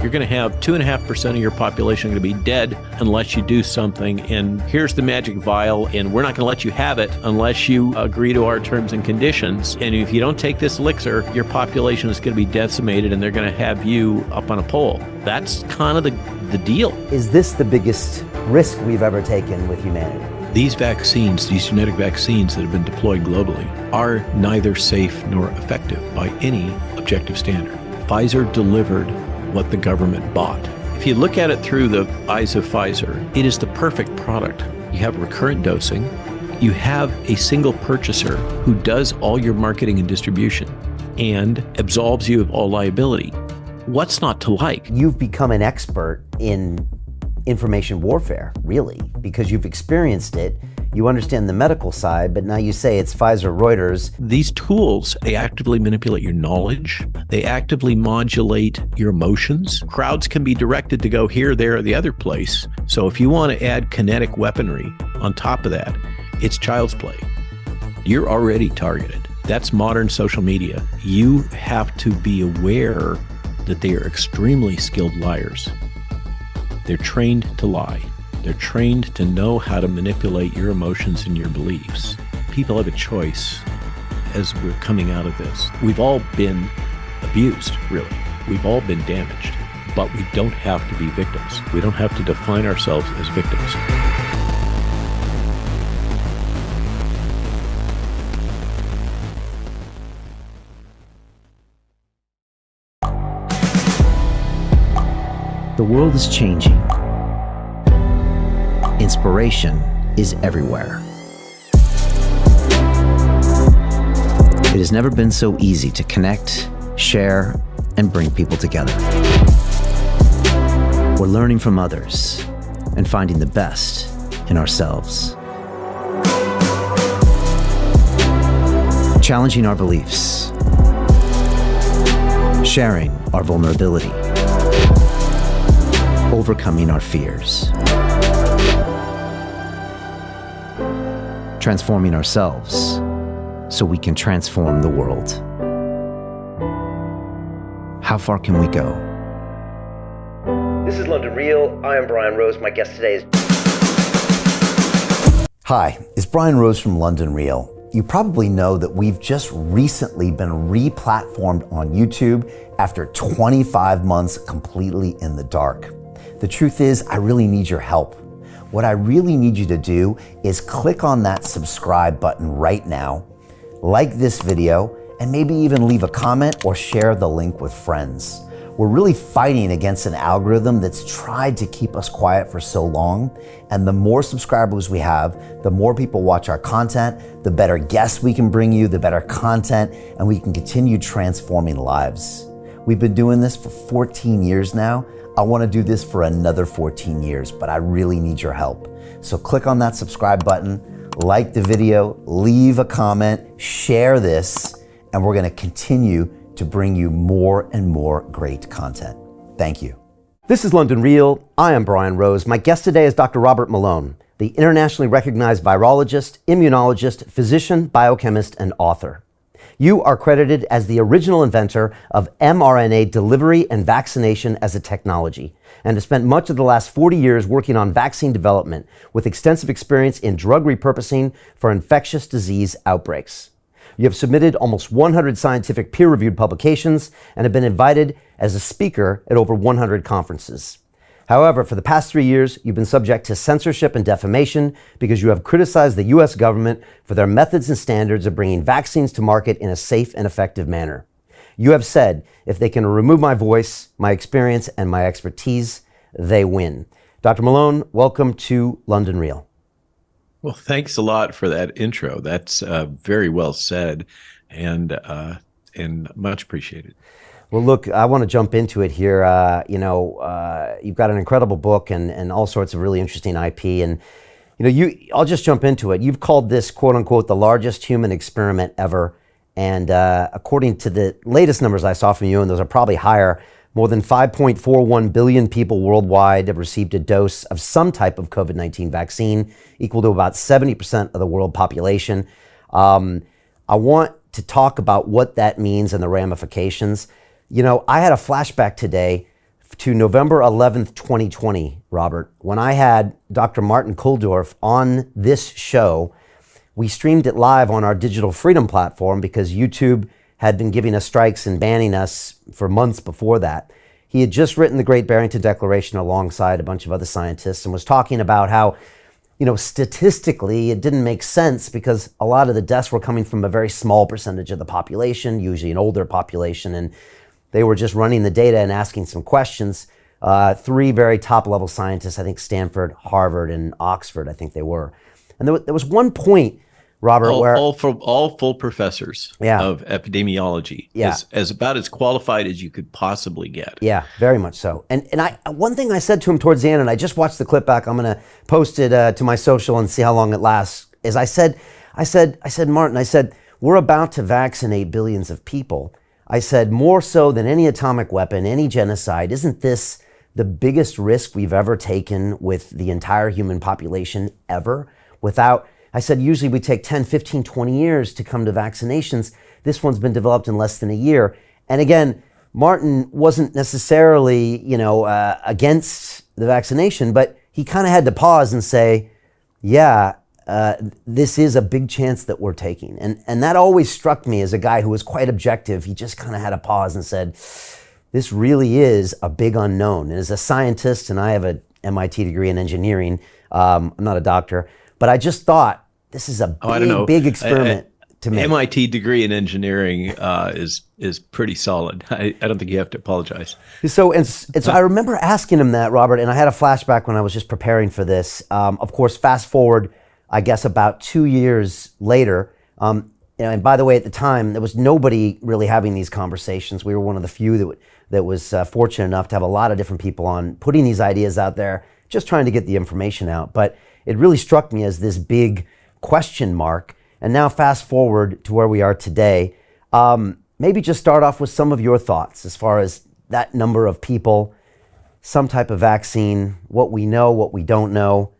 You're going to have 2.5% of your population going to be dead unless you do something. And here's the magic vial, and we're not going to let you have it unless you agree to our terms and conditions. And if you don't take this elixir, your population is going to be decimated, and they're going to have you up on a pole. That's kind of the deal. Is this the biggest risk we've ever taken with humanity? These vaccines, these genetic vaccines that have been deployed globally, are neither safe nor effective by any objective standard. Pfizer delivered what the government bought. If you look at it through the eyes of Pfizer, it is the perfect product. You have recurrent dosing. You have a single purchaser who does all your marketing and distribution and absolves you of all liability. What's not to like? You've become an expert in information warfare, really, because you've experienced it. You understand the medical side, but now you say it's Pfizer, Reuters. These tools, they actively manipulate your knowledge. They actively modulate your emotions. Crowds can be directed to go here, there, or the other place. So if you want to add kinetic weaponry on top of that, it's child's play. You're already targeted. That's modern social media. You have to be aware that they are extremely skilled liars. They're trained to lie. They're trained to know how to manipulate your emotions and your beliefs. People have a choice as we're coming out of this. We've all been abused, really. We've all been damaged, but we don't have to be victims. We don't have to define ourselves as victims. The world is changing. Inspiration is everywhere. It has never been so easy to connect, share, and bring people together. We're learning from others and finding the best in ourselves. Challenging our beliefs. Sharing our vulnerability. Overcoming our fears. Transforming ourselves so we can transform the world. How far can we go? This is London Real. I am Brian Rose. My guest today is... Hi, it's Brian Rose from London Real. You probably know that we've just recently been re-platformed on YouTube after 25 months completely in the dark. The truth is, I really need your help. What I really need you to do is click on that subscribe button right now, like this video, and maybe even leave a comment or share the link with friends. We're really fighting against an algorithm that's tried to keep us quiet for so long, and the more subscribers we have, the more people watch our content, the better guests we can bring you, the better content, and we can continue transforming lives. We've been doing this for 14 years now. I want to do this for another 14 years, but I really need your help. So click on that subscribe button, like the video, leave a comment, share this, and we're going to continue to bring you more and more great content. Thank you. This is London Real. I am Brian Rose. My guest today is Dr. Robert Malone, the internationally recognized virologist, immunologist, physician, biochemist, and author. You are credited as the original inventor of mRNA delivery and vaccination as a technology, and have spent much of the last 40 years working on vaccine development with extensive experience in drug repurposing for infectious disease outbreaks. You have submitted almost 100 scientific peer-reviewed publications and have been invited as a speaker at over 100 conferences. However, for the past 3 years, you've been subject to censorship and defamation because you have criticized the U.S. government for their methods and standards of bringing vaccines to market in a safe and effective manner. You have said, if they can remove my voice, my experience, and my expertise, they win. Dr. Malone, welcome to London Real. Well, thanks a lot for that intro. That's very well said and much appreciated. Well, look, I want to jump into it here. You've got an incredible book and all sorts of really interesting IP. And, I'll just jump into it. You've called this, quote unquote, the largest human experiment ever. And according to the latest numbers I saw from you, and those are probably higher, more than 5.41 billion people worldwide have received a dose of some type of COVID-19 vaccine, equal to about 70% of the world population. I want to talk about what that means and the ramifications. I had a flashback today to November 11th, 2020, Robert, when I had Dr. Martin Kulldorff on this show. We streamed it live on our Digital Freedom platform because YouTube had been giving us strikes and banning us for months before that. He had just written the Great Barrington Declaration alongside a bunch of other scientists and was talking about how, statistically, it didn't make sense because a lot of the deaths were coming from a very small percentage of the population, usually an older population, and they were just running the data and asking some questions. Three very top-level scientists, I think Stanford, Harvard, and Oxford, I think they were. And there was one point, Robert, where all full professors of epidemiology, as about as qualified as you could possibly get. Yeah, very much so. And one thing I said to him towards the end, and I just watched the clip back. I'm going to post it to my social and see how long it lasts. Is I said, Martin, we're about to vaccinate billions of people. I said, more so than any atomic weapon, any genocide, isn't this the biggest risk we've ever taken with the entire human population ever? I said, usually we take 10, 15, 20 years to come to vaccinations. This one's been developed in less than a year. And again, Martin wasn't necessarily, against the vaccination, but he kind of had to pause and say, this is a big chance that we're taking. And that always struck me as a guy who was quite objective. He just kind of had to pause and said, this really is a big unknown. And as a scientist, and I have an MIT degree in engineering, I'm not a doctor, but I just thought this is a big experiment to make. MIT degree in engineering is pretty solid. I don't think you have to apologize. So I remember asking him that, Robert, and I had a flashback when I was just preparing for this. Of course, fast forward, I guess about 2 years later. And by the way, at the time, there was nobody really having these conversations. We were one of the few that was fortunate enough to have a lot of different people on putting these ideas out there, just trying to get the information out. But it really struck me as this big question mark. And now fast forward to where we are today. Maybe just start off with some of your thoughts as far as that number of people, some type of vaccine, what we know, what we don't know.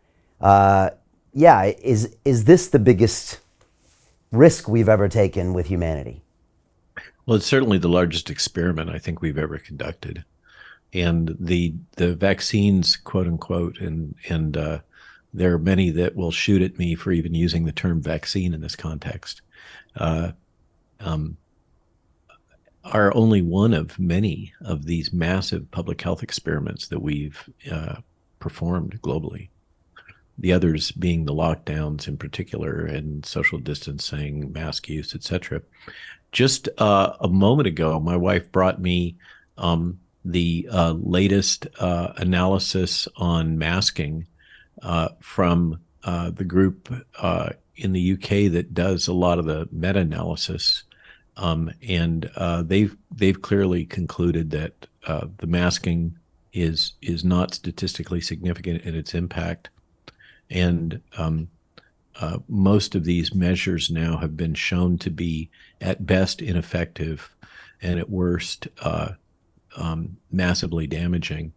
Is this the biggest risk we've ever taken with humanity? Well, it's certainly the largest experiment I think we've ever conducted. And the vaccines, quote unquote, and there are many that will shoot at me for even using the term vaccine in this context, are only one of many of these massive public health experiments that we've performed globally. The others being the lockdowns in particular and social distancing, mask use, etc. Just a moment ago, my wife brought me the latest analysis on masking from the group in the UK that does a lot of the meta-analysis, and they've clearly concluded that the masking is not statistically significant in its impact, and most of these measures now have been shown to be at best ineffective and at worst massively damaging,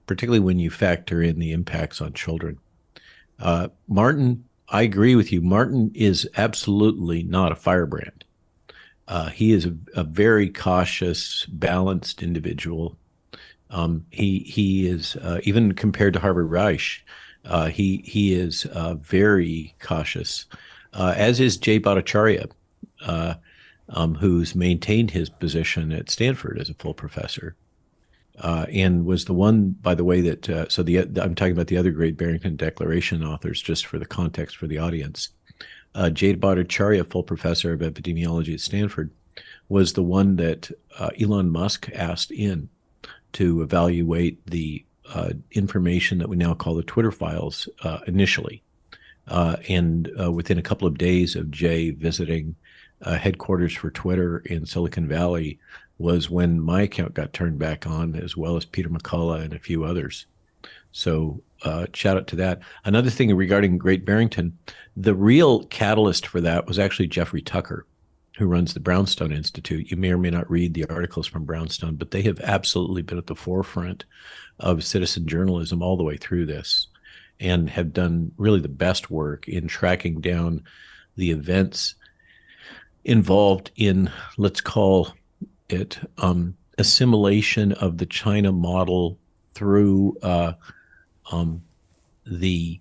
particularly when you factor in the impacts on children. Martin, I agree with you. Martin is absolutely not a firebrand. He is a very cautious, balanced individual. He is, even compared to Harvard Reich, he is very cautious, as is Jay Bhattacharya, who's maintained his position at Stanford as a full professor. And was the one, by the way, that I'm talking about the other Great Barrington Declaration authors, just for the context for the audience. Jay Bhattacharya, full professor of epidemiology at Stanford, was the one that Elon Musk asked in to evaluate the information that we now call the Twitter files initially. And within a couple of days of Jay visiting headquarters for Twitter in Silicon Valley was when my account got turned back on, as well as Peter McCullough and a few others. So shout out to that. Another thing regarding Great Barrington, the real catalyst for that was actually Jeffrey Tucker, who runs the Brownstone Institute. You may or may not read the articles from Brownstone, but they have absolutely been at the forefront of citizen journalism all the way through this, and have done really the best work in tracking down the events involved in, let's call it, assimilation of the China model through the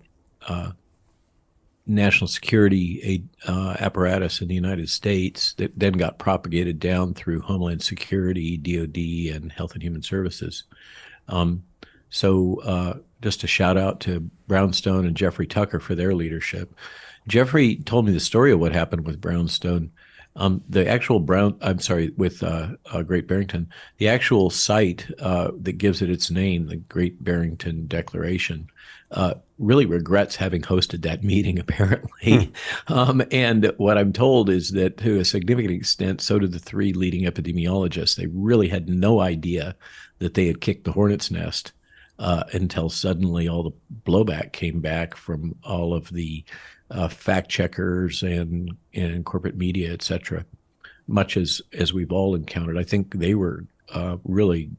national security apparatus in the United States that then got propagated down through Homeland Security, DOD, and Health and Human Services. So just a shout out to Brownstone and Jeffrey Tucker for their leadership. Jeffrey told me the story of what happened with Brownstone. The actual with Great Barrington, the actual site that gives it its name, the Great Barrington Declaration, really regrets having hosted that meeting, apparently. And what I'm told is that to a significant extent, so did the three leading epidemiologists. They really had no idea that they had kicked the hornet's nest until suddenly all the blowback came back from all of the fact checkers and corporate media, et cetera, much as we've all encountered. I think they were really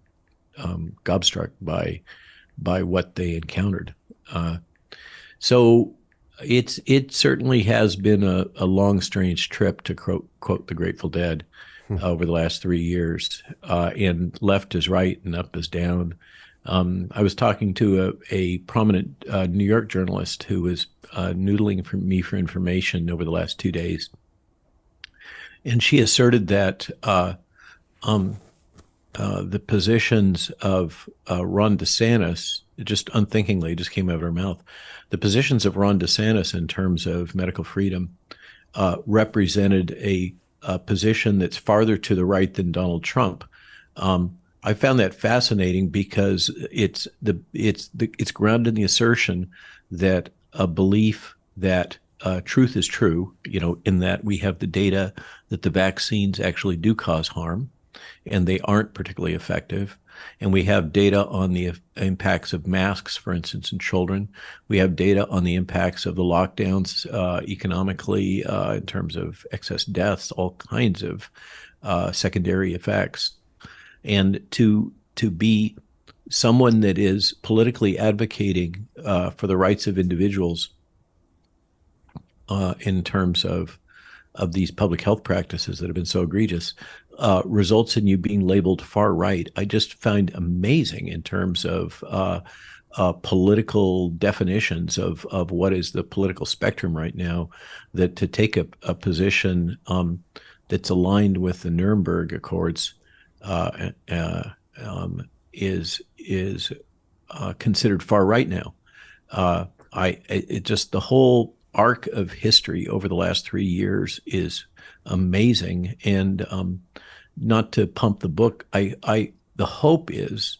gobstruck by what they encountered. So it certainly has been a long, strange trip, to quote the Grateful Dead, over the last 3 years, and left is right and up is down. I was talking to a prominent New York journalist who was noodling for me for information over the last 2 days. And she asserted that the positions of Ron DeSantis, just unthinkingly, just came out of her mouth, the positions of Ron DeSantis in terms of medical freedom represented a position that's farther to the right than Donald Trump. I found that fascinating because it's grounded in the assertion that a belief that truth is true, in that we have the data that the vaccines actually do cause harm and they aren't particularly effective. And we have data on the impacts of masks, for instance, in children. We have data on the impacts of the lockdowns economically in terms of excess deaths, all kinds of secondary effects. And to be someone that is politically advocating for the rights of individuals in terms of these public health practices that have been so egregious results in you being labeled far right. I just find amazing in terms of political definitions of what is the political spectrum right now, that to take a position that's aligned with the Nuremberg Accords is considered far right now. It just, the whole arc of history over the last 3 years is amazing. And not to pump the book, the hope is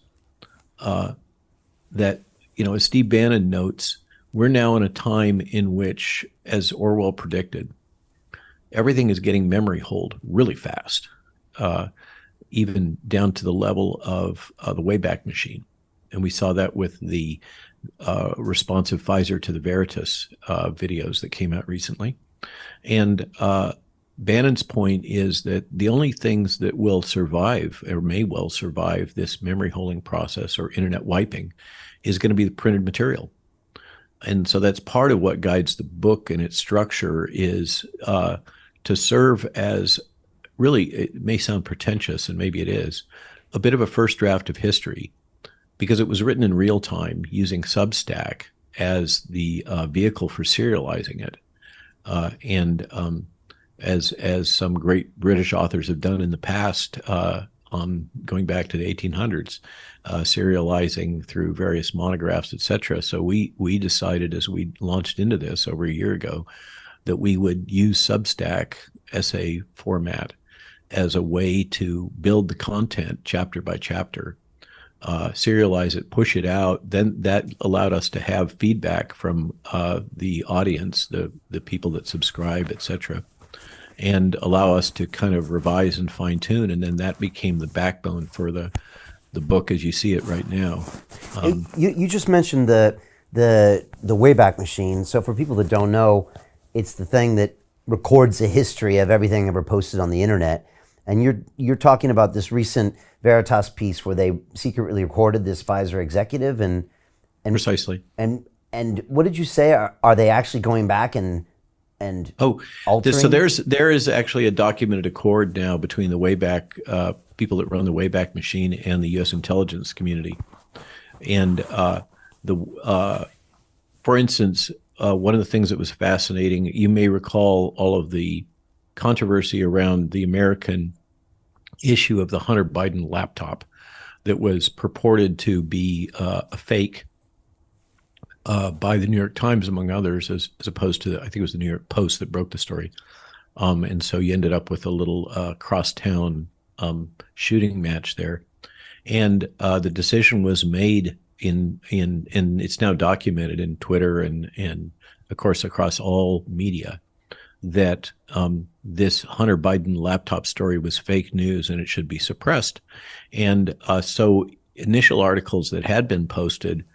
that, as Steve Bannon notes, we're now in a time in which, as Orwell predicted, everything is getting memory hold really fast, even down to the level of the Wayback Machine. And we saw that with the responsive Pfizer to the Veritas videos that came out recently. And Bannon's point is that the only things that will survive, or may well survive, this memory holding process or internet wiping is going to be the printed material. And so that's part of what guides the book and its structure, is to serve as, really, it may sound pretentious, and maybe it is, a bit of a first draft of history, because it was written in real time using Substack as the vehicle for serializing it. And as some great British authors have done in the past, going back to the 1800s, serializing through various monographs, et cetera. So we decided, as we launched into this over a year ago, that we would use Substack essay format as a way to build the content chapter by chapter, serialize it, push it out. Then that allowed us to have feedback from the audience, the people that subscribe, et cetera, and allow us to kind of revise and fine tune. And then that became the backbone for the book as you see it right now. You just mentioned the Wayback Machine. So for people that don't know, it's the thing that records the history of everything ever posted on the internet. And you're talking about this recent Veritas piece where they secretly recorded this Pfizer executive and Precisely. And what did you say? Are they actually going back and altering? So there is actually a documented accord now between the Wayback people that run the Wayback Machine and the U.S. intelligence community, And the for instance, one of the things that was fascinating, you may recall all of the controversy around the American issue of the Hunter Biden laptop that was purported to be a fake by the New York Times, among others, as opposed to, I think it was the New York Post that broke the story. And so you ended up with a little crosstown shooting match there. And the decision was made and it's now documented in Twitter and of course across all media that this Hunter Biden laptop story was fake news and it should be suppressed. And so initial articles that had been posted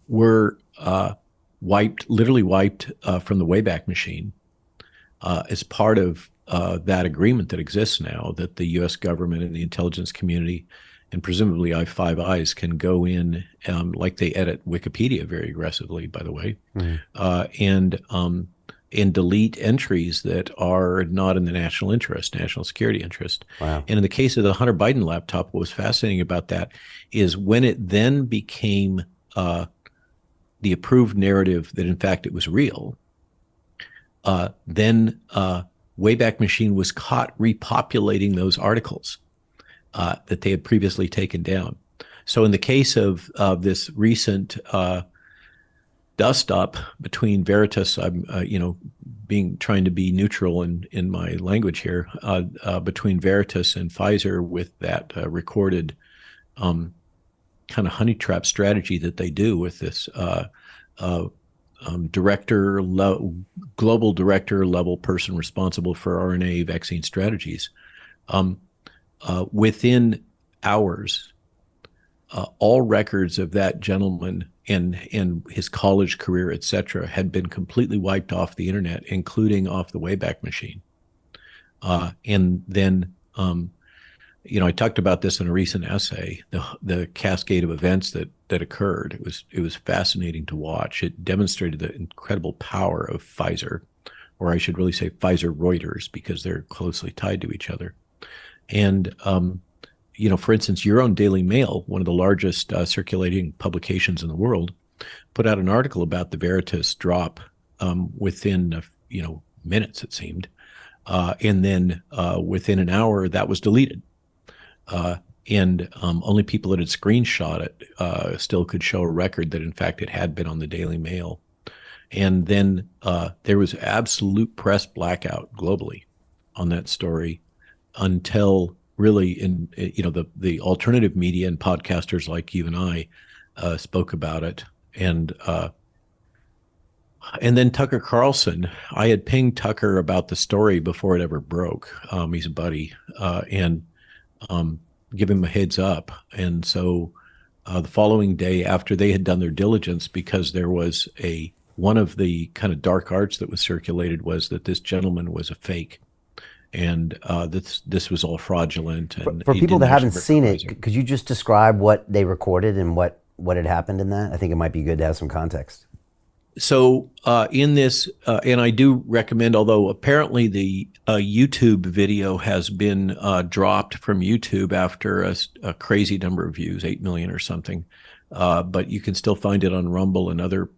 were literally wiped from the Wayback Machine as part of that agreement that exists now, that the U.S. government and the intelligence community and presumably Five Eyes can go in, like they edit Wikipedia very aggressively, by the way, and delete entries that are not in the national security interest. Wow. And in the case of the Hunter Biden laptop, what was fascinating about that is when it then became the approved narrative that in fact it was real, then Wayback Machine was caught repopulating those articles that they had previously taken down. So in the case of this recent dust up between Veritas, I'm trying to be neutral in my language here, between Veritas and Pfizer with that recorded kind of honey trap strategy that they do with this global director level person responsible for RNA vaccine strategies. Within hours, all records of that gentleman and his college career, et cetera, had been completely wiped off the internet, including off the Wayback Machine. And then, I talked about this in a recent essay, the cascade of events that occurred. It was fascinating to watch. It demonstrated the incredible power of Pfizer, or I should really say Pfizer Reuters, because they're closely tied to each other. And, for instance, your own Daily Mail, one of the largest circulating publications in the world, put out an article about the Veritas drop within, minutes, it seemed. And then within an hour, that was deleted. And only people that had screenshot it still could show a record that, in fact, it had been on the Daily Mail. And then there was absolute press blackout globally on that story until really the alternative media and podcasters like you and I spoke about it. And then Tucker Carlson, I had pinged Tucker about the story before it ever broke. He's a buddy, and give him a heads up. And so the following day, after they had done their diligence, because there was one of the kind of dark arts that was circulated was that this gentleman was a fake. And this was all fraudulent. And for people that haven't seen it, could you just describe what they recorded and what had happened in that? I think it might be good to have some context. So in this, and I do recommend, although apparently the YouTube video has been dropped from YouTube after a crazy number of views, 8 million or something, but you can still find it on Rumble and other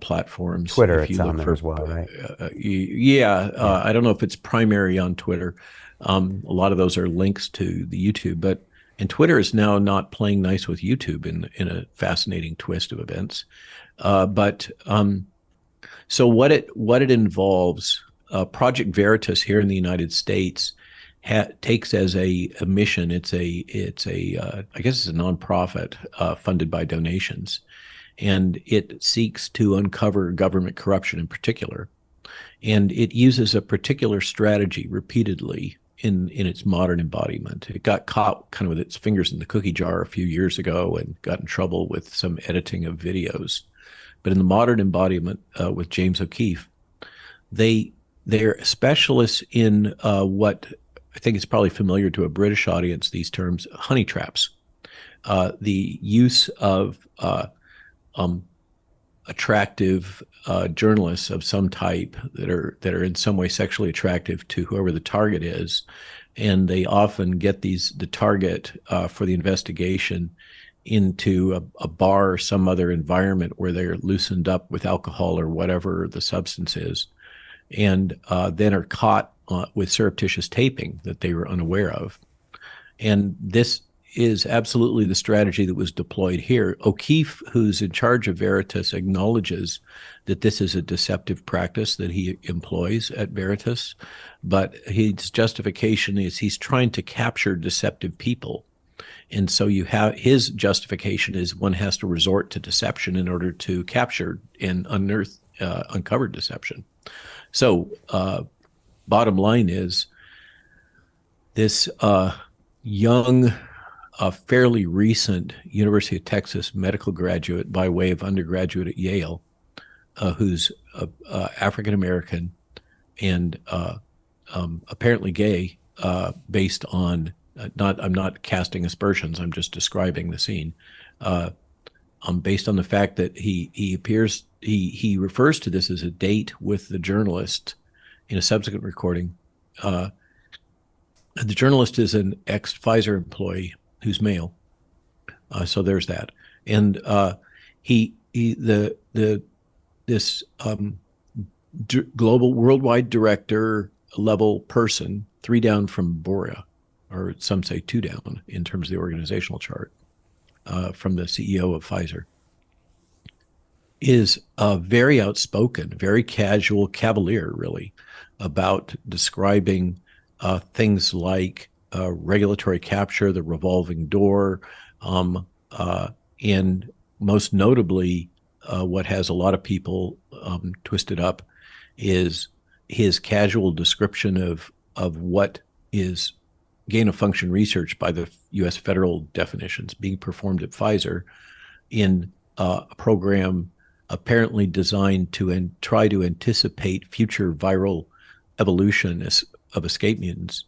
platforms. Twitter, it's on there as well, right? I don't know if it's primary on Twitter. A lot of those are links to the YouTube, and Twitter is now not playing nice with YouTube in a fascinating twist of events. So what it involves, Project Veritas here in the United States takes as a mission. It's a I guess it's a nonprofit funded by donations. And it seeks to uncover government corruption in particular. And it uses a particular strategy repeatedly in its modern embodiment. It got caught kind of with its fingers in the cookie jar a few years ago and got in trouble with some editing of videos. But in the modern embodiment with James O'Keefe, they're specialists in what I think is probably familiar to a British audience, these terms, honey traps. The use of attractive journalists of some type that are in some way sexually attractive to whoever the target is, and they often get the target for the investigation into a bar or some other environment where they're loosened up with alcohol or whatever the substance is, and then are caught with surreptitious taping that they were unaware of. And this is absolutely the strategy that was deployed here. O'Keefe, who's in charge of Veritas, acknowledges that this is a deceptive practice that he employs at Veritas, but his justification is he's trying to capture deceptive people. And so you have his justification is one has to resort to deception in order to capture and uncover deception. So bottom line is this young, fairly recent University of Texas medical graduate by way of undergraduate at Yale, who's African American and apparently gay, based on I'm not casting aspersions. I'm just describing the scene. Based on the fact that he appears he refers to this as a date with the journalist in a subsequent recording. The journalist is an ex-Pfizer employee who's male, so there's that. And this global worldwide director level person, 3 down from Boria, or some say 2 down in terms of the organizational chart, from the CEO of Pfizer, is very outspoken, very casual, cavalier, really, about describing things like regulatory capture, the revolving door, and most notably, what has a lot of people twisted up is his casual description of what is gain-of-function research by the U.S. federal definitions being performed at Pfizer in a program apparently designed to try to anticipate future viral evolution of escape mutants,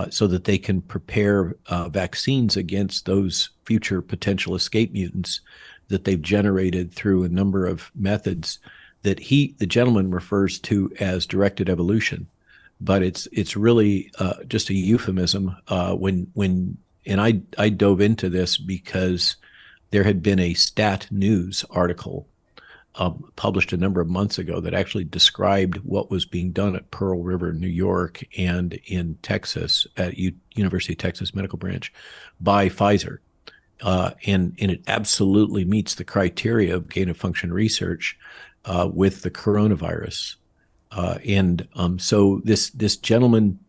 so that they can prepare vaccines against those future potential escape mutants that they've generated through a number of methods that the gentleman refers to as directed evolution. But it's really just a euphemism. I dove into this because there had been a Stat News article published a number of months ago that actually described what was being done at Pearl River, New York, and in Texas at University of Texas Medical Branch by Pfizer. And it absolutely meets the criteria of gain-of-function research with the coronavirus. So this gentleman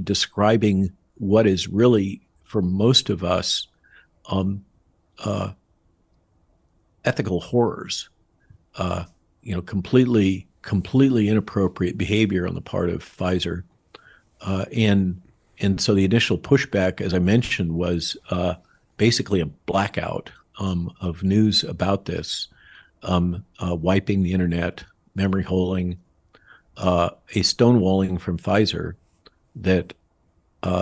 describing what is really, for most of us, ethical horrors, completely inappropriate behavior on the part of Pfizer, and so the initial pushback, as I mentioned, was basically a blackout of news about this, wiping the internet, memory holing, a stonewalling from Pfizer that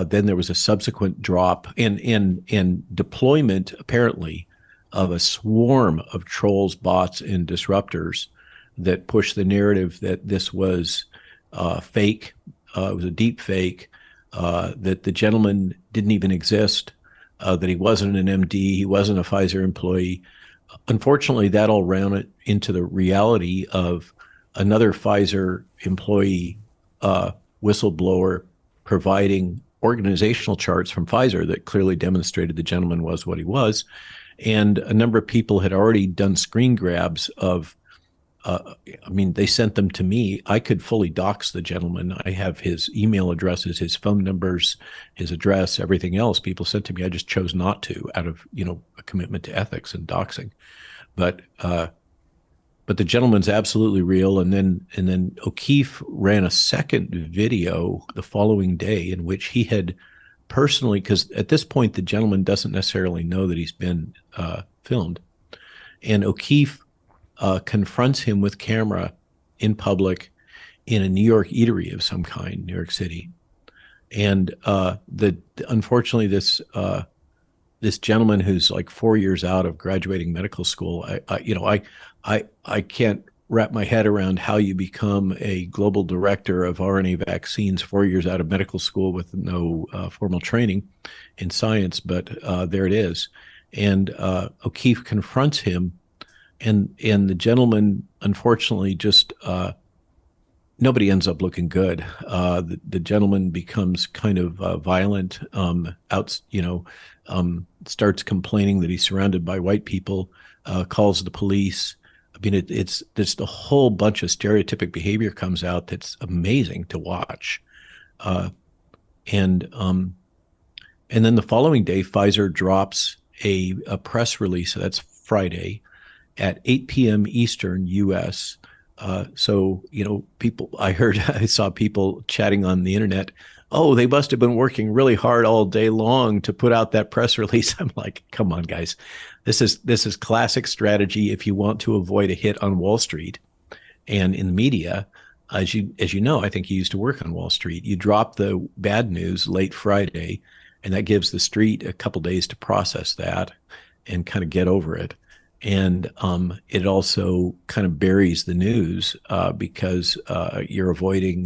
then there was a subsequent drop and deployment, apparently, of a swarm of trolls, bots, and disruptors that pushed the narrative that this was fake. It was a deep fake, that the gentleman didn't even exist, that he wasn't an MD, he wasn't a Pfizer employee. Unfortunately, that all ran into the reality of another Pfizer employee whistleblower providing organizational charts from Pfizer that clearly demonstrated the gentleman was what he was. And a number of people had already done screen grabs of, they sent them to me. I could fully dox the gentleman. I have his email addresses, his phone numbers, his address, everything else. People sent to me. I just chose not to out of, a commitment to ethics and doxing. But the gentleman's absolutely real. And then O'Keefe ran a second video the following day in which he had personally, because at this point the gentleman doesn't necessarily know that he's been filmed, and O'Keefe confronts him with camera in public in a New York eatery of some kind, New York City, and unfortunately this gentleman who's like 4 years out of graduating medical school, I can't wrap my head around how you become a global director of RNA vaccines 4 years out of medical school with no formal training in science, but there it is. And O'Keefe confronts him, and the gentleman, unfortunately, just nobody ends up looking good. The gentleman becomes kind of violent, starts complaining that he's surrounded by white people, calls the police. I mean, it's just a whole bunch of stereotypic behavior comes out that's amazing to watch. And then the following day, Pfizer drops a press release. That's Friday at 8 p.m. Eastern U.S. So, I saw people chatting on the internet. Oh, they must have been working really hard all day long to put out that press release. I'm like, come on, guys. This is classic strategy if you want to avoid a hit on Wall Street and in the media. As you know, I think you used to work on Wall Street. You drop the bad news late Friday, and that gives the street a couple days to process that and kind of get over it. And it also kind of buries the news because you're avoiding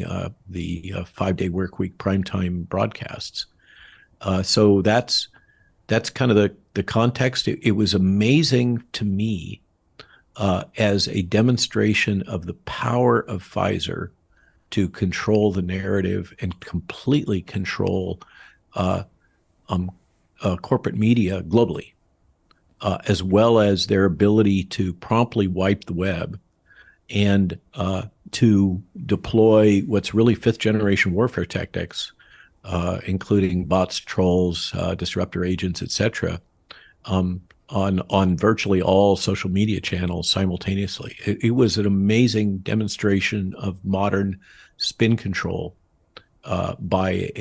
the 5-day work week primetime broadcasts. So that's kind of the context. It was amazing to me as a demonstration of the power of Pfizer to control the narrative and completely control corporate media globally. As well as their ability to promptly wipe the web and to deploy what's really fifth-generation warfare tactics, including bots, trolls, disruptor agents, etc., on virtually all social media channels simultaneously. It was an amazing demonstration of modern spin control by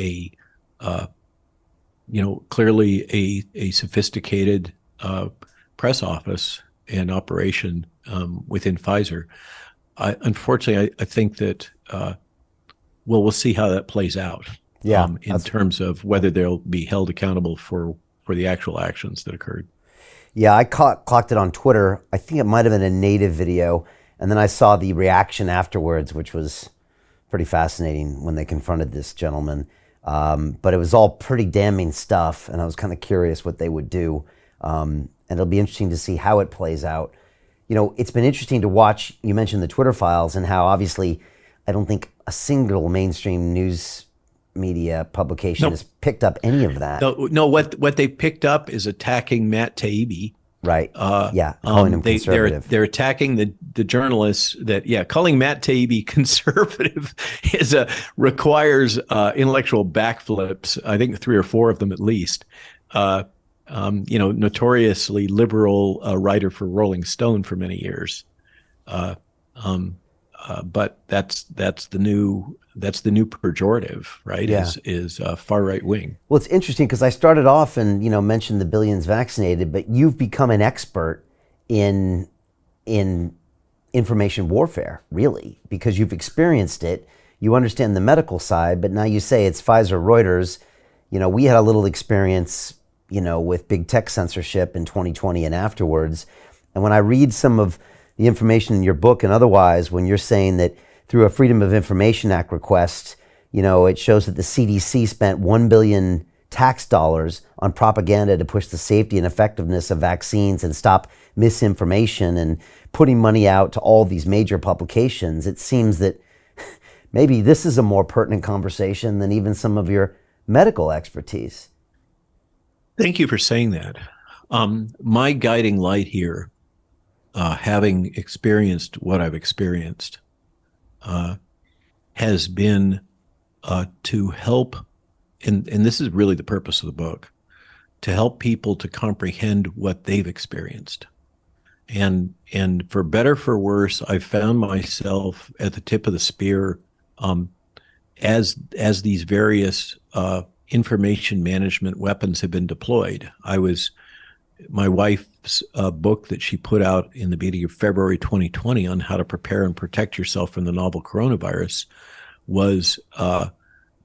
clearly a sophisticated press office and operation within Pfizer. Unfortunately, I think that we'll see how that plays out. Yeah, in terms of whether they'll be held accountable for the actual actions that occurred. Yeah, I clocked it on Twitter. I think it might have been a native video, and then I saw the reaction afterwards, which was pretty fascinating when they confronted this gentleman. But it was all pretty damning stuff, and I was kind of curious what they would do. And it'll be interesting to see how it plays out. It's been interesting to watch. You mentioned the Twitter files and how obviously I don't think a single mainstream news media publication has picked up any of that. No. What they picked up is attacking Matt Taibbi. Right. Calling him conservative. They're attacking the journalists calling Matt Taibbi conservative requires intellectual backflips. I think 3 or 4 of them at least. Notoriously liberal writer for Rolling Stone for many years. But that's the new pejorative, right? Yeah. Is far right wing. Well, it's interesting because I started off and mentioned the billions vaccinated, but you've become an expert in information warfare, really, because you've experienced it. You understand the medical side, but now you say it's Pfizer, Reuters. We had a little experience, with big tech censorship in 2020 and afterwards. And when I read some of the information in your book and otherwise, when you're saying that through a Freedom of Information Act request, it shows that the CDC spent $1 billion tax dollars on propaganda to push the safety and effectiveness of vaccines and stop misinformation and putting money out to all these major publications. It seems that maybe this is a more pertinent conversation than even some of your medical expertise. Thank you for saying that. My guiding light here, having experienced what I've experienced, has been to help, and this is really the purpose of the book, to help people to comprehend what they've experienced. And for better, for worse, I've found myself at the tip of the spear as these various information management weapons have been deployed. My wife's book that she put out in the beginning of February 2020 on how to prepare and protect yourself from the novel coronavirus was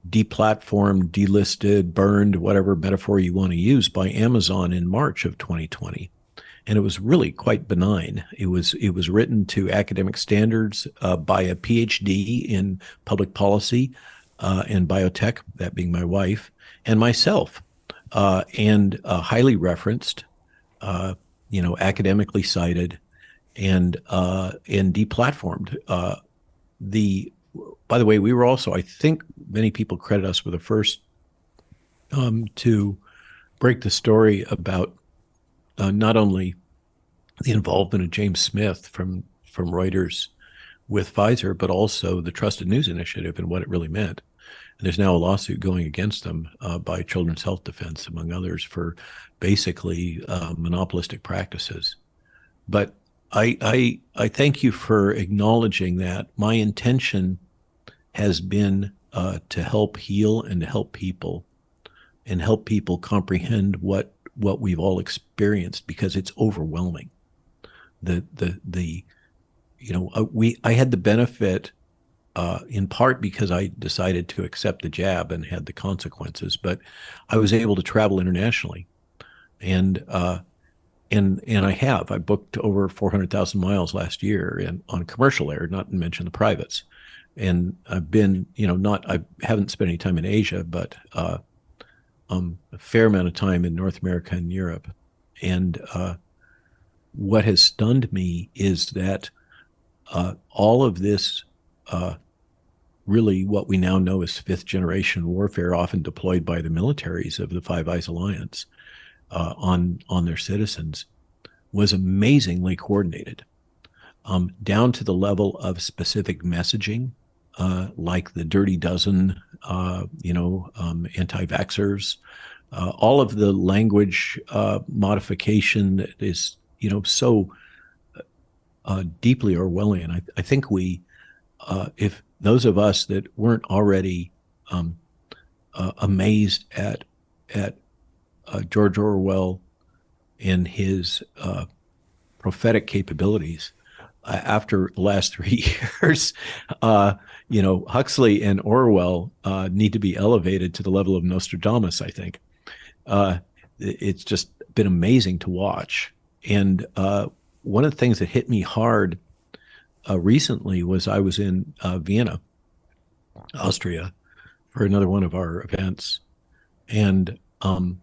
deplatformed, delisted, burned, whatever metaphor you want to use, by Amazon in March of 2020. and it was really quite benign. It was written to academic standards by a PhD in public policy and biotech, that being my wife, and myself, and highly referenced, academically cited, and deplatformed. The By the way, we were also, I think, many people credit us with the first to break the story about not only the involvement of James Smith from Reuters with Pfizer, but also the Trusted News Initiative and what it really meant. And there's now a lawsuit going against them by Children's Health Defense, among others, for basically monopolistic practices. But I thank you for acknowledging that. My intention has been to help heal and to help people, and help people comprehend what we've all experienced, because it's overwhelming. I had the benefit, in part because I decided to accept the jab and had the consequences, but I was able to travel internationally, and I booked over 400,000 miles last year, and on commercial air, not to mention the privates. And I've been, I haven't spent any time in Asia, but a fair amount of time in North America and Europe. And what has stunned me is that all of this, really what we now know as fifth generation warfare, often deployed by the militaries of the Five Eyes Alliance on their citizens, was amazingly coordinated, down to the level of specific messaging, like the Dirty Dozen, anti-vaxxers, all of the language modification that is, so deeply Orwellian. I think if those of us that weren't already amazed at George Orwell and his prophetic capabilities, after the last 3 years, Huxley and Orwell need to be elevated to the level of Nostradamus, I think. It's just been amazing to watch. And one of the things that hit me hard recently was I was in Vienna, Austria, for another one of our events. And I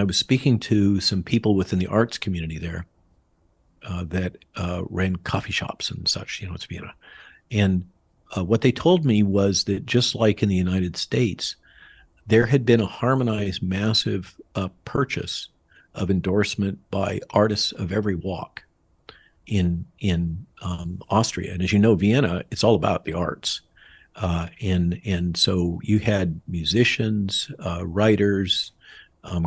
was speaking to some people within the arts community there that ran coffee shops and such, it's Vienna. And what they told me was that just like in the United States, there had been a harmonized massive purchase of endorsement by artists of every walk in Austria. And as you know, Vienna, it's all about the arts. And so you had musicians, writers,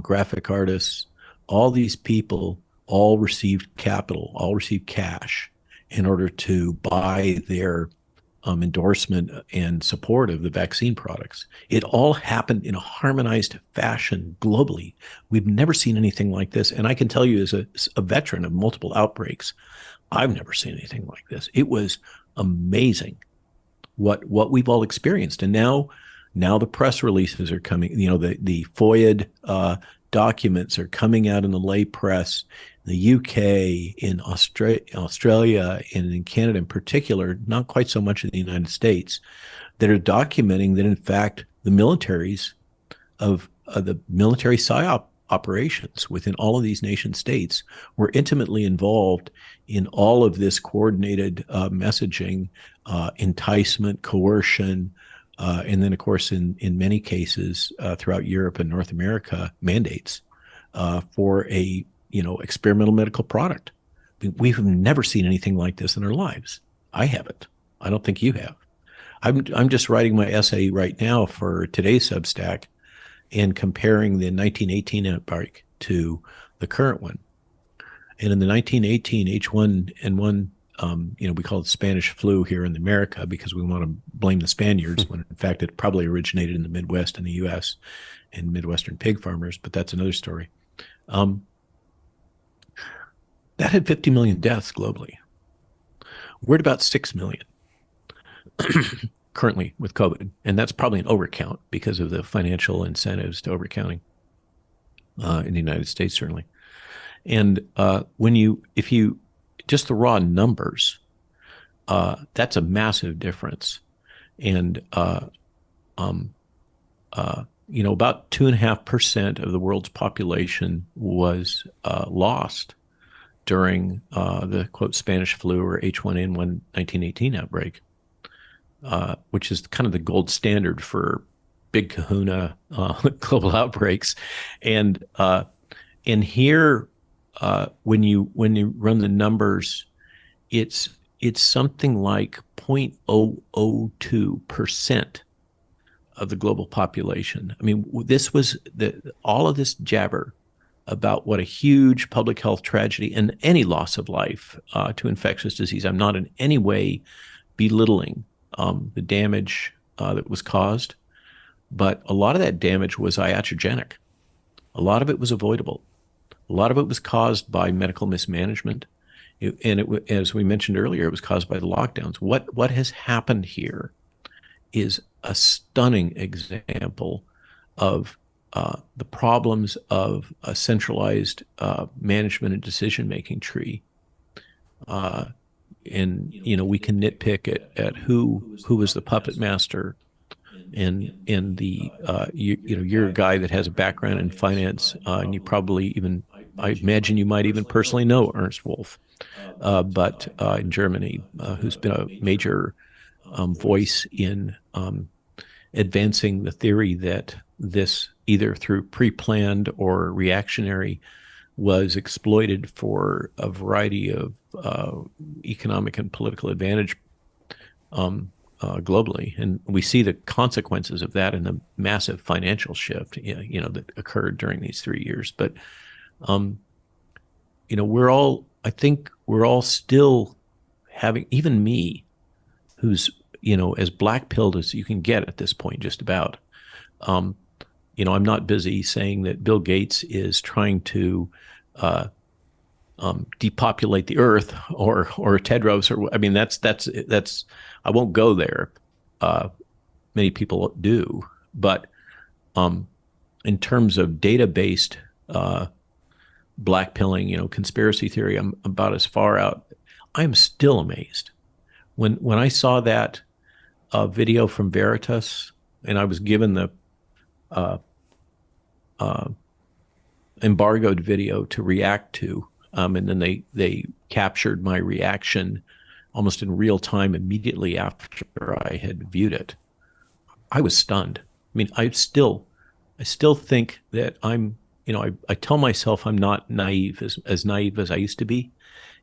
graphic artists, all these people all received capital, all received cash in order to buy their endorsement and support of the vaccine products. It all happened in a harmonized fashion globally. We've never seen anything like this. And I can tell you, as a veteran of multiple outbreaks, I've never seen anything like this. It was amazing what we've all experienced. And now the press releases are coming, the FOIA documents are coming out in the lay press, in the UK, in Australia, and in Canada in particular, not quite so much in the United States, that are documenting that, in fact, the militaries of the military PSYOP operations within all of these nation states were intimately involved in all of this coordinated messaging, enticement, coercion, and then, of course, in many cases throughout Europe and North America, mandates for a experimental medical product. We've never seen anything like this in our lives. I haven't. I don't think you have. I'm just writing my essay right now for today's Substack and comparing the 1918 outbreak to the current one. And in the 1918 H1N1, we call it Spanish flu here in America because we want to blame the Spaniards when in fact it probably originated in the Midwest in the U.S. and Midwestern pig farmers, but that's another story. That had 50 million deaths globally. We're at about 6 million currently with COVID, and that's probably an overcount because of the financial incentives to overcounting in the United States, certainly. And if you just the raw numbers, that's a massive difference. And about 2.5% of the world's population was lost during the quote Spanish flu or H1N1 1918 outbreak, which is kind of the gold standard for big kahuna global outbreaks. And here, when you run the numbers, it's something like 0.002% of the global population. I mean, this was all of this jabber about what a huge public health tragedy and any loss of life to infectious disease. I'm not in any way belittling the damage that was caused, but a lot of that damage was iatrogenic. A lot of it was avoidable. A lot of it was caused by medical mismanagement. As we mentioned earlier, it was caused by the lockdowns. What has happened here is a stunning example of the problems of a centralized management and decision-making tree. And we can nitpick at who was the puppet master, and you're a guy that has a background in finance, and you probably even, I imagine you might even personally know Ernst Wolf, but in Germany, who's been a major voice in advancing the theory that this, either through pre-planned or reactionary, was exploited for a variety of economic and political advantage globally. And we see the consequences of that in the massive financial shift, that occurred during these 3 years. But, I think we're all still having, even me, who's, as black-pilled as you can get at this point, just about, I'm not busy saying that Bill Gates is trying to depopulate the earth or Tedros, that's I won't go there. Many people do, but in terms of data-based blackpilling, conspiracy theory, I'm about as far out. I'm still amazed when I saw that video from Veritas, and I was given the embargoed video to react to, and then they captured my reaction almost in real time immediately after I had viewed it. I was stunned. I mean, I still think that I'm, I tell myself I'm not naive, as naive as I used to be,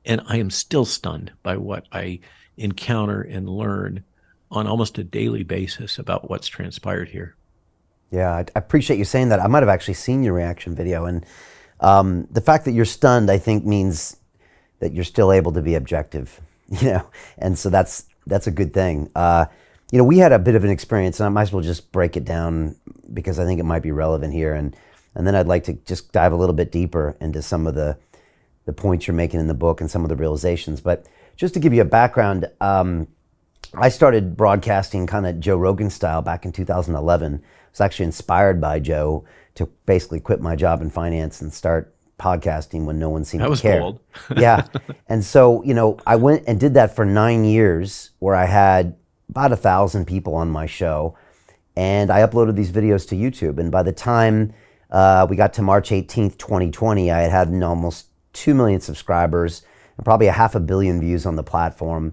and I am still stunned by what I encounter and learn on almost a daily basis about what's transpired here. Yeah, I appreciate you saying that. I might have actually seen your reaction video, and the fact that you're stunned, I think, means that you're still able to be objective, and so that's a good thing. We had a bit of an experience, and I might as well just break it down because I think it might be relevant here, and then I'd like to just dive a little bit deeper into some of the points you're making in the book and some of the realizations. But just to give you a background, I started broadcasting kind of Joe Rogan style back in 2011. I was actually inspired by Joe to basically quit my job in finance and start podcasting when no one seemed to care. That was bold. Yeah. And so, I went and did that for 9 years, where I had about 1,000 people on my show, and I uploaded these videos to YouTube. And by the time we got to March 18th, 2020, I had almost 2 million subscribers and probably 500 million views on the platform.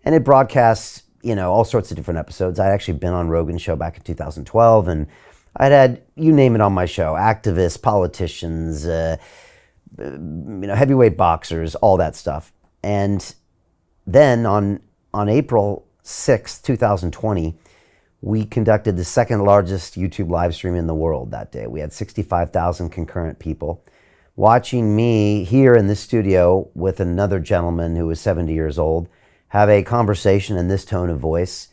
And it broadcasts, all sorts of different episodes. I'd actually been on Rogan's show back in 2012, and I'd had, you name it, on my show: activists, politicians, heavyweight boxers, all that stuff. And then on April 6th, 2020, we conducted the second largest YouTube live stream in the world that day. We had 65,000 concurrent people watching me here in this studio with another gentleman who was 70 years old have a conversation in this tone of voice,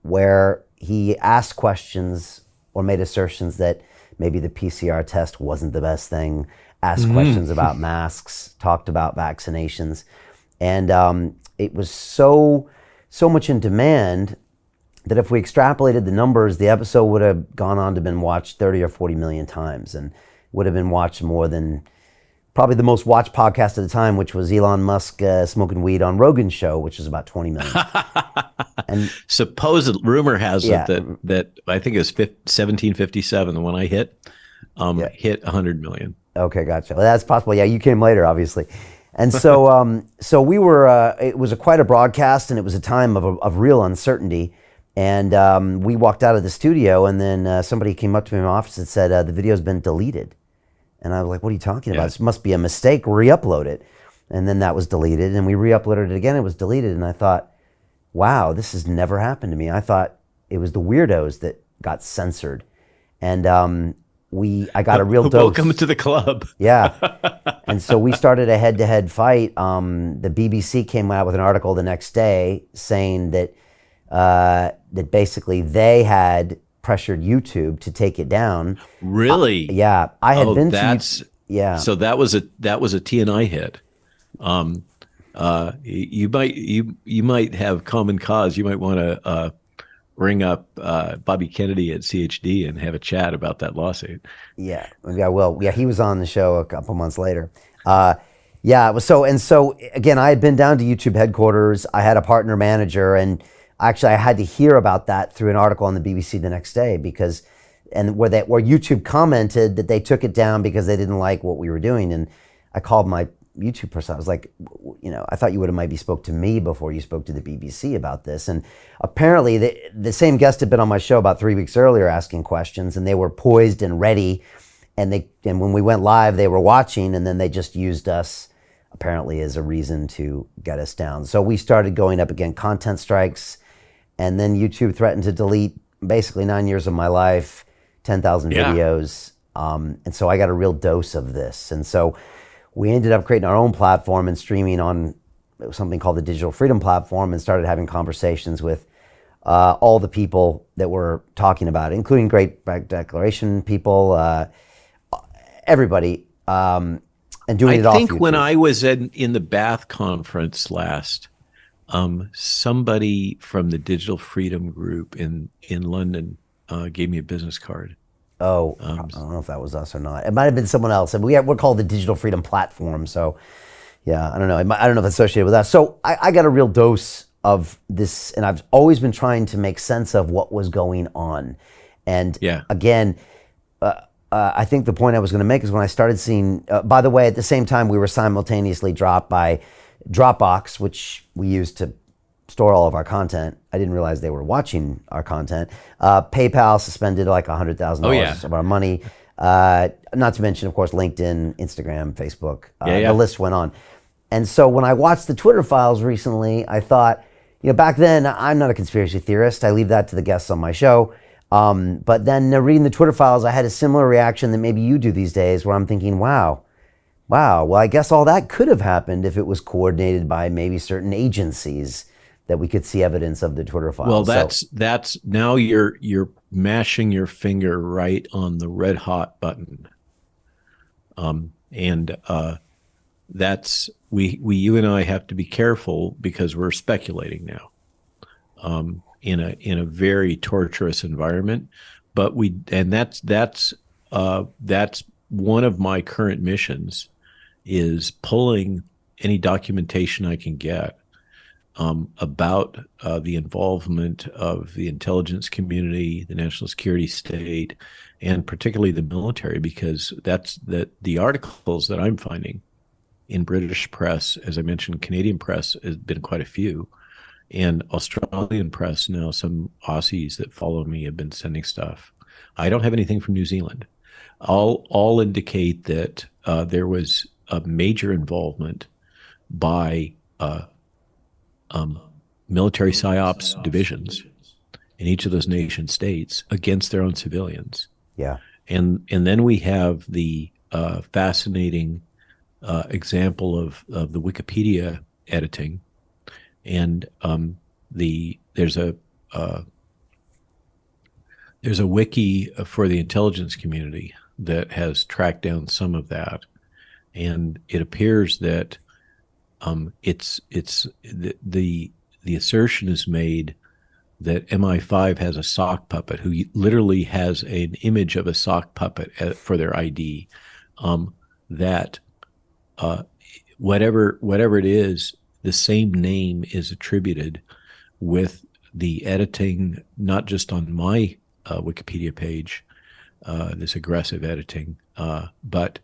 where he asked questions or made assertions that maybe the PCR test wasn't the best thing, asked questions about masks, talked about vaccinations. And it was so much in demand that if we extrapolated the numbers, the episode would have gone on to been watched 30 or 40 million times, and would have been watched more than probably the most watched podcast at the time, which was Elon Musk smoking weed on Rogan's show, which was about 20 million. And supposed rumor has yeah, it that I think it was 1757 the one I hit hit 100 million. Okay, gotcha. Well, that's possible. Yeah, you came later, obviously. And so, so we were. It was quite a broadcast, and it was a time of real uncertainty. And we walked out of the studio, and then somebody came up to me in my office and said, "The video's been deleted." And I was like, "What are you talking about? This must be a mistake. Re-upload it." And then that was deleted, and we re-uploaded it again. It was deleted, and I thought, "Wow, this has never happened to me." I thought it was the weirdos that got censored, and I got a real dose. Welcome to the club. Yeah. And so we started a head-to-head fight. The BBC came out with an article the next day saying that that basically they had pressured YouTube to take it down. Really? Yeah. I had been to yeah. So that was a TNI hit. You might have common cause. You might want to ring up Bobby Kennedy at CHD and have a chat about that lawsuit. Yeah, maybe I will. Yeah, he was on the show a couple months later. Yeah, it was so again, I had been down to YouTube headquarters. I had a partner manager, and actually I had to hear about that through an article on the BBC the next day where YouTube commented that they took it down because they didn't like what we were doing. And I called my YouTube person. I was like, I thought you would have maybe spoke to me before you spoke to the BBC about this. And apparently the same guest had been on my show about 3 weeks earlier asking questions, and they were poised and ready. And when we went live, they were watching, and then they just used us apparently as a reason to get us down. So we started going up against content strikes, and then YouTube threatened to delete basically 9 years of my life, 10,000 videos. And so I got a real dose of this. And so we ended up creating our own platform and streaming on something called the Digital Freedom Platform, and started having conversations with all the people that were talking about it, including Great Declaration people, everybody, and doing it all. I think when I was in the Bath conference last, somebody from the Digital Freedom Group in London gave me a business card. Oh, I don't know if that was us or not. It might have been someone else. And we're called the Digital Freedom Platform. So, yeah, I don't know. I don't know if it's associated with us. So I got a real dose of this, and I've always been trying to make sense of what was going on. And again, I think the point I was going to make is when I started seeing, by the way, at the same time, we were simultaneously dropped by Dropbox, which we use to store all of our content. I didn't realize they were watching our content. PayPal suspended like $100,000 of our money. Not to mention, of course, LinkedIn, Instagram, Facebook. The list went on. And so when I watched the Twitter files recently, I thought, back then, I'm not a conspiracy theorist. I leave that to the guests on my show. But then reading the Twitter files, I had a similar reaction that maybe you do these days, where I'm thinking, wow, well, I guess all that could have happened if it was coordinated by maybe certain agencies that we could see evidence of the Twitter files. Well, that's now you're mashing your finger right on the red hot button. That's you and I have to be careful because we're speculating now, in a very torturous environment. But that's one of my current missions, is pulling any documentation I can get about the involvement of the intelligence community, the national security state, and particularly the military, because the articles that I'm finding in British press, as I mentioned, Canadian press has been quite a few, and Australian press now, some Aussies that follow me have been sending stuff. I don't have anything from New Zealand. All indicate that there was a major involvement by military psyops divisions in each of those nation states against their own civilians. Yeah. And then we have the fascinating example of the Wikipedia editing, and there's a wiki for the intelligence community that has tracked down some of that, and it appears that the assertion is made that MI5 has a sock puppet who literally has an image of a sock puppet for their ID, that whatever it is, the same name is attributed with the editing, not just on my Wikipedia page, this aggressive editing, but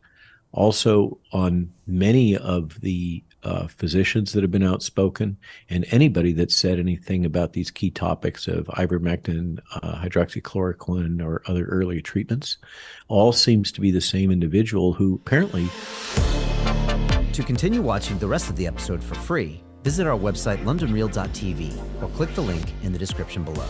also on many of the physicians that have been outspoken and anybody that said anything about these key topics of ivermectin, hydroxychloroquine, or other early treatments. All seems to be the same individual who apparently... To continue watching the rest of the episode for free, visit our website londonreal.tv or click the link in the description below.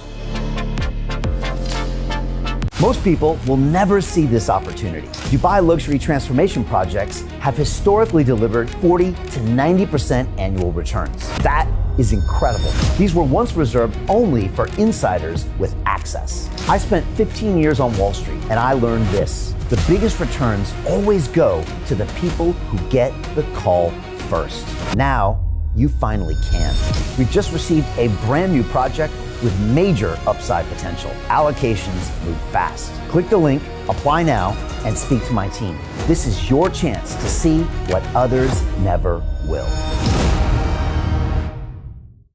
Most people will never see this opportunity. Dubai luxury transformation projects have historically delivered 40 to 90% annual returns. That is incredible. These were once reserved only for insiders with access. I spent 15 years on Wall Street and I learned this: the biggest returns always go to the people who get the call first. Now, you finally can. We've just received a brand new project with major upside potential. Allocations move fast. Click the link, apply now, and speak to my team. This is your chance to see what others never will.